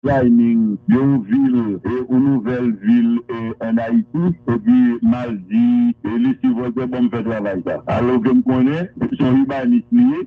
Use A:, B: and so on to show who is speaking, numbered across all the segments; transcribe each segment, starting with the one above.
A: Planning d'une ville et une nouvelle ville en Haïti, et puis mardi, et les civils de bon fait travail. Alors que je connais, son urbanisme,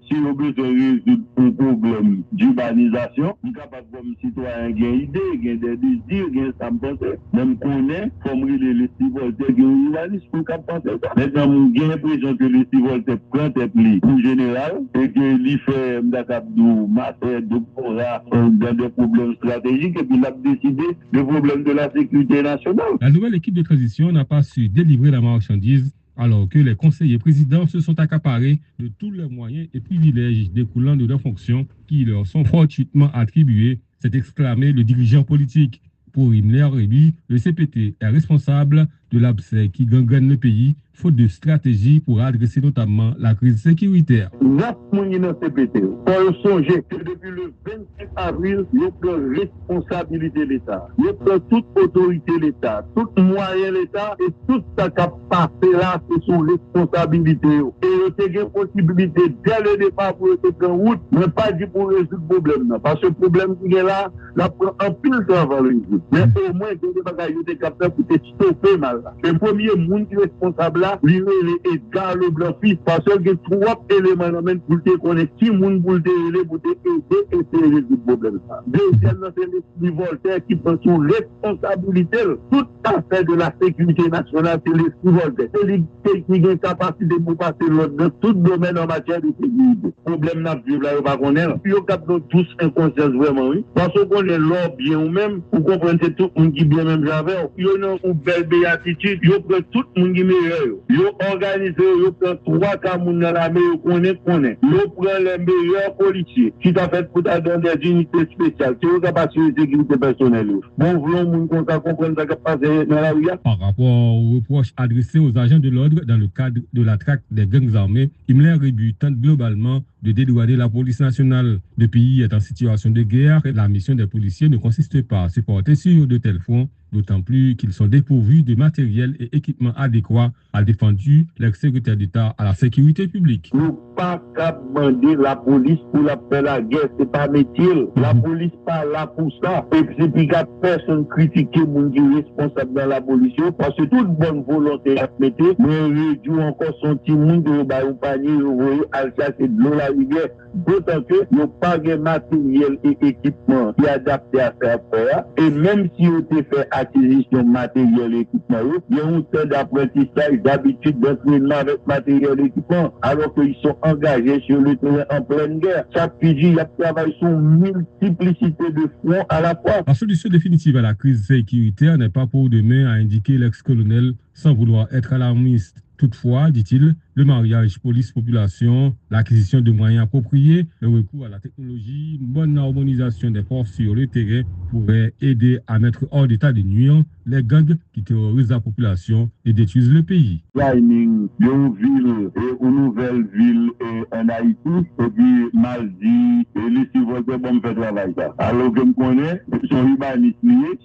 A: si on veut résoudre un problème d'urbanisation, je suis capable comme citoyen qui a une idée, qui a des désirs, qui a ça me penser. Même connaît, comme les civils qui ont un urbanisme, pour penser ça. Maintenant, j'ai l'impression que les civils se prennent pli en général, et que les fait d'Akabdou, Maté, de Pora, dans des problèmes stratégiques, et puis il a décidé le problème de la sécurité nationale.
B: La nouvelle équipe de transition n'a pas su délivrer la marchandise alors que les conseillers présidents se sont accaparés de tous les moyens et privilèges découlant de leurs fonctions qui leur sont fortuitement attribués, s'est exclamé le dirigeant politique. Pour Himmler et lui, le CPT est responsable de l'abcès qui gangrène le pays, faute de stratégie pour adresser notamment la crise sécuritaire.
A: Neuf mouni dans CPT, pour songer que depuis le 25 avril, nous prenons responsabilité de l'État. Nous prenons toute autorité de l'État, tout moyen de l'État et tout ce qui a passé là, c'est son responsabilité. Et nous avons possibilité dès le départ pour être en route, mais pas dit pour résoudre le problème. Parce que le problème qui est là, là prend un pile de travail à résoudre. Mais au moins, il y a des bagages qui sont capables pour te stopper mal. Le premier monde qui est responsable là, lui, il est Edgar Leblanc-Fils, parce qu'il y a trois éléments pour te connaître qui monde pour te aider, pour te aider et te résoudre le problème. Deuxièmement, c'est l'esprit Voltaire qui prend sous responsabilité toute affaire de la sécurité nationale, c'est l'esprit Voltaire. C'est lui qui a une capacité pour passer l'autre dans tout domaine en matière de sécurité. Le problème n'a pas vu là, on va connaître. Puis on capte tous inconscience vraiment, oui. Parce qu'on est là bien ou même, vous comprenez tout le monde qui bien même j'avais. Il y a une belle béatitude, il y a tout le monde qui est meilleur. Il y a organisé, il y a trois camoufles dans la mer, il prend les meilleurs policiers qui t'a fait pour donner des unités spéciales, qui ont capacité de sécurité personnelle. Bon, voulons qu'on comprenne ce qui passe dans la rue.
B: Par rapport aux reproches adressés aux agents de l'ordre dans le cadre de la traque des gangs armés, Himmler Rebu tente globalement de dédouaner la police nationale. Le pays est en situation de guerre et la mission des policiers ne consiste pas à se porter sur de tels fronts, d'autant plus qu'ils sont dépourvus de matériel et équipements adéquats, a défendu l'ex-secrétaire d'État à la sécurité publique.
A: Nous pas qu'à demander la police pour la faire la guerre, c'est pas métier. La police pas là pour ça. Et c'est puis qu'à personne critiquer mon qui est responsable dans la police, parce que toute bonne volonté à mettre, mais réduit encore son petit monde de au panier, vous voyez, à chasser de l'eau la rivière. D'autant que nous pas de matériel et équipement qui est adapté à faire affaire. Et même si on te fait acquisition matériel et équipement, il y a un temps d'apprentissage, d'habitude d'entraînement avec matériel et équipement, alors qu'ils sont engagés sur le terrain en pleine guerre. Chaque PJ travaille sur une multiplicité de fronts à la fois.
B: La solution définitive à la crise sécuritaire n'est pas pour demain, a indiqué l'ex-colonel sans vouloir être alarmiste. Toutefois, dit-il, le mariage police-population, l'acquisition de moyens appropriés, le recours à la technologie, une bonne harmonisation des forces sur le terrain pourrait aider à mettre hors d'état de nuire les gangs qui terrorisent la population et détruisent le pays.
A: Planning d'une ville et une nouvelle ville en Haïti, et puis mardi, et les civils de bon fait travail. Alors que je connais, son urbanisme,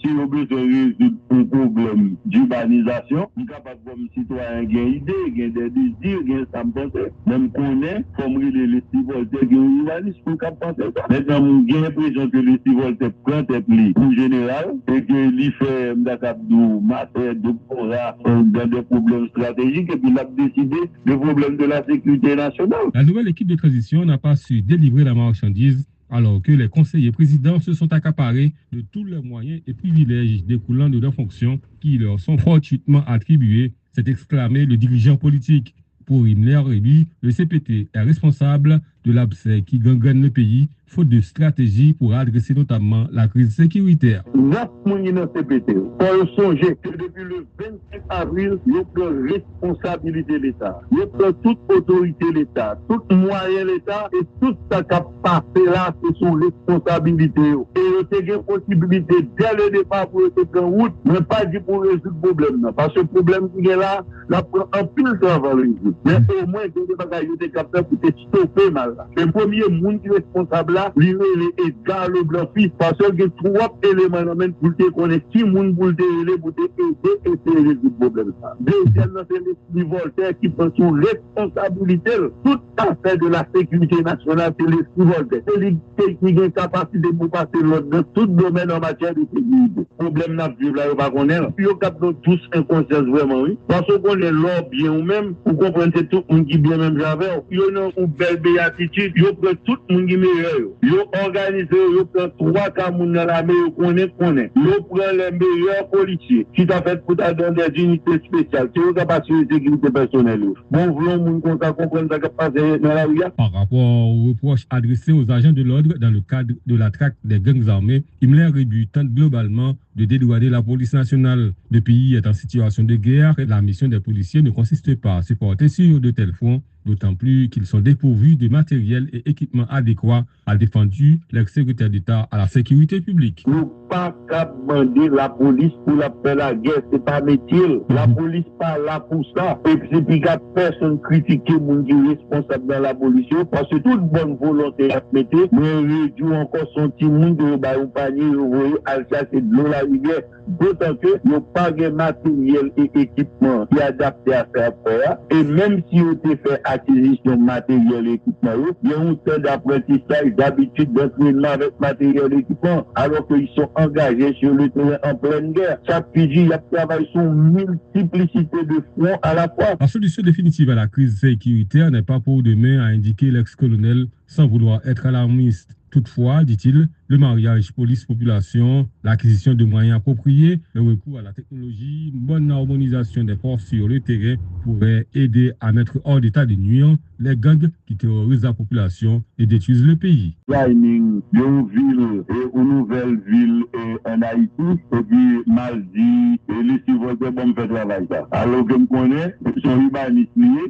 A: si on veut résoudre un problème d'urbanisation, je suis capable comme citoyen qui a une idée, qui a des désirs, qui a ça me penser. Même connaît, comme les civils qui ont une urbanisme, pour penser ça. Maintenant, j'ai l'impression que les civils se prennent pli en général, et que les fait d'Akabdou, Maté, de Pora, dans des problèmes stratégiques, et puis il a décidé le problème de la sécurité nationale.
B: La nouvelle équipe de transition n'a pas su délivrer la marchandise alors que les conseillers présidents se sont accaparés de tous les moyens et privilèges découlant de leurs fonctions qui leur sont fortuitement attribués, s'est exclamé le dirigeant politique. Pour Himmler et lui, le CPT est responsable de l'abcès qui gangrène le pays, faute de stratégie pour adresser notamment la crise sécuritaire.
A: Neuf mouni dans CPT, pour songer que depuis le 25 avril, nous prenons responsabilité de l'État. Nous prenons toute autorité de l'État, tout moyen de l'État et tout ce qui a passé là, c'est son responsabilité. Et nous avons possibilité dès le départ pour être en route, mais pas dit pour résoudre le problème. Parce que le problème qui est là, là prend un pile de travail à résoudre. Mais au moins, il y a des bagages qui sont capables pour te stopper mal. mal là. Le premier monde qui est responsable là, lui est Edgar Leblanc-Fils, parce qu'il y a trois éléments dans le pour te connaître qui monde pour te aider, pour te aider et te résoudre le problème. Deuxièmement, c'est l'esprit Voltaire qui prend sous responsabilité toute affaire de la sécurité nationale, c'est l'esprit Voltaire. C'est lui qui a une capacité pour passer l'autre dans tout domaine en matière de sécurité. Problème n'a vu là, pas connaître. Puis, on capte tous inconscience vraiment, oui. Parce qu'on est là bien ou même, vous comprenez, c'est tout le monde qui bien même j'avais. Il y a une belle béatitude, il y a tout le monde qui est meilleur. Il y a organisé, il y a trois Cameroun dans la mer, il y a prend les meilleurs policiers qui t'a fait pour ta donner des unités spéciales. C'est une capacité de sécurité personnelle. Bon, voulons nous comprendre ce qui passe dans la rue.
B: Par rapport aux reproches adressés aux agents de l'ordre dans le cadre de la traque des gangs armés, Himmler Rébu tente globalement de dédouaner la police nationale. Le pays est en situation de guerre et la mission des policiers ne consiste pas à se porter sur de tels fronts, d'autant plus qu'ils sont dépourvus de matériel et équipements adéquats, a défendu l'ex-secrétaire d'État à la sécurité publique.
A: Nous pas qu'à demander la police pour la faire la guerre, c'est pas métier. La police pas là pour ça. Et puis c'est puis personne critiquer mon qui est responsable dans la police, parce que toute bonne volonté à mettre, mais réduit encore son petit monde de panier, vous voyez, à chasser de l'eau la rivière. D'autant que il n'y a pas de matériel et équipement qui est adapté à faire affaire. Et même si on a fait acquisition matériel et équipement, il y a un temps d'apprentissage, d'habitude d'entraînement avec matériel et équipement, alors qu'ils sont engagés sur le terrain en pleine guerre. Chaque PJ, il y a travaillé sur une multiplicité de fronts à la fois.
B: La solution définitive à la crise sécuritaire n'est pas pour demain, a indiqué l'ex-colonel, sans vouloir être alarmiste. Toutefois, dit-il, le mariage police-population, l'acquisition de moyens appropriés, le recours à la technologie, une bonne harmonisation des forces sur le terrain pourrait aider à mettre hors d'état de nuire les gangs qui terrorisent la population et détruisent le pays.
A: Une ville et une nouvelle ville en Haïti, et puis Maldi, et les civils de bon fait travail. Alors que je connais, son urbanisme,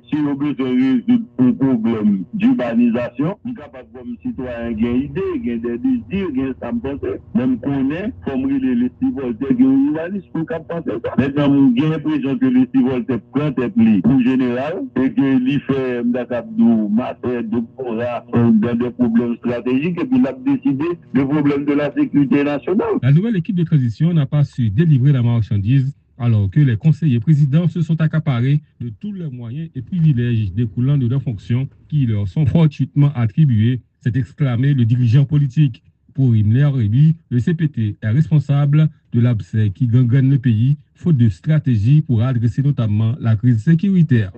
A: si on veut résoudre un problème d'urbanisation, on est capable comme citoyen gagner idée, des désirs, ça me pense. Même connaît, comme les civoles qui ont urbanisme, pour qu'on pense ça. Maintenant, j'ai l'impression que les civoles prennent des plis en général, et que les fait d'Akabdou, Mater, de Bora, dans des problèmes stratégiques, et puis il a décidé le problème de la sécurité nationale.
B: La nouvelle équipe de transition n'a pas su délivrer la marchandise, alors que les conseillers présidents se sont accaparés de tous les moyens et privilèges découlant de leurs fonctions qui leur sont fortuitement attribués, s'est exclamé le dirigeant politique. Pour Himmler Rébu, le CPT est responsable de l'abcès qui gangrène le pays, faute de stratégie pour adresser notamment la crise sécuritaire.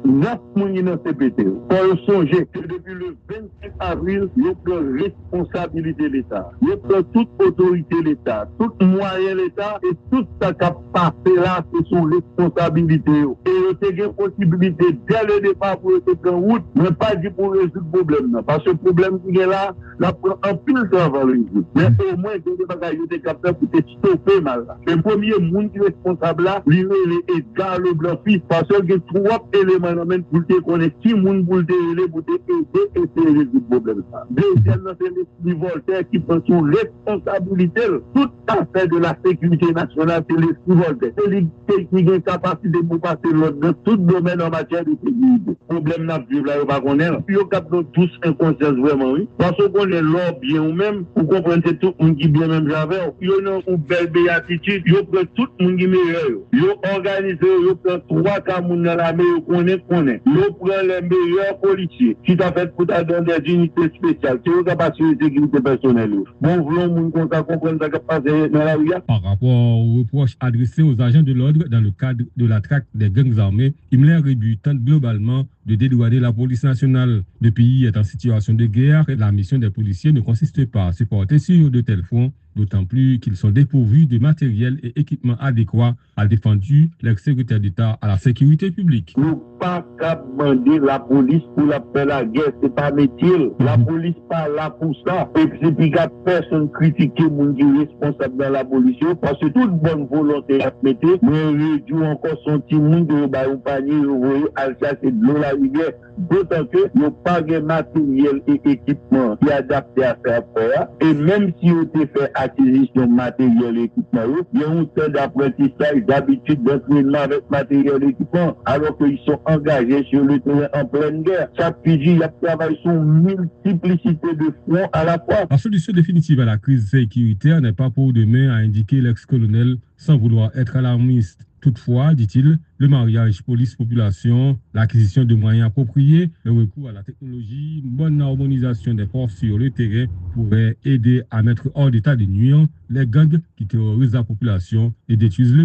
A: CPT, pour songer que depuis le 25 avril, il prend responsabilité de l'État. Il prend toute autorité de l'État, tout moyen de l'État et tout ce qui a passé là, c'est son responsabilité. Et il y a une possibilité dès le départ pour se prendre route, mais pas dit pour résoudre le problème. Parce que le problème qui est là, la prend en pile travail le résoudre. Mais au moins, il y a des bagages qui sont capables pour te stopper mal là. Le premier monde qui est responsable là, lui, il est Edgar Leblanc-Fils, parce qu'il y a trois éléments dans le pour te connaître qui monde pour te aider, pour te aider et te résoudre le problème. Deuxièmement, c'est l'esprit Voltaire qui prend sous responsabilité toute affaire de la sécurité nationale, c'est l'esprit Voltaire. C'est lui qui a une capacité pour passer l'autre dans tout domaine en matière de sécurité. Problème n'a vu là, pas connaître. Puis on capte tous inconscience vraiment, oui. Parce qu'on est là bien ou même, vous comprenez, c'est tout le monde qui bien même j'avais. Il y a une belle béatitude, il y a tout le monde qui est meilleur. Il y a organisé, il y a trois Cameroun dans la mer, il prend les meilleurs policiers qui t'a fait pour ta donner des unités spéciales. C'est une capacité de sécurité personnelle. Bon, voulons nous comprendre ce qui passe dans la rue.
B: Par rapport aux reproches adressés aux agents de l'ordre dans le cadre de la traque des gangs armés, Himmler Rébu tente globalement de dédouaner la police nationale. Le pays est en situation de guerre et la mission des policiers ne consiste pas à se porter sur de tels fronts, d'autant plus qu'ils sont dépourvus de matériel et équipements adéquats, a défendu l'ex-secrétaire d'État à la sécurité publique.
A: Nous pas qu'à demander la police pour la faire la guerre, c'est pas métier. La police pas là pour ça. Et puis c'est puis personne critiquer mon qui est responsable dans la police, parce que toute bonne volonté à mettre, mais réduit encore son petit monde de panier, vous voyez, à chasser de l'eau la rivière. d'autant que ils n'ont pas de matériel et équipement qui est adapté à faire affaire. Et même si on te fait acquisition matériel et équipement, il y a un temps d'apprentissage, d'habitude d'entraînement avec matériel et équipement, alors qu'ils sont engagés sur le terrain en pleine guerre. Chaque PJ travaille sur une multiplicité de fronts à la fois.
B: La solution définitive à la crise sécuritaire n'est pas pour demain, a indiqué l'ex-colonel sans vouloir être alarmiste. Toutefois, dit-il, le mariage police-population, l'acquisition de moyens appropriés, le recours à la technologie, une bonne harmonisation des forces sur le terrain pourrait aider à mettre hors d'état de nuire les gangs qui terrorisent la population et détruisent le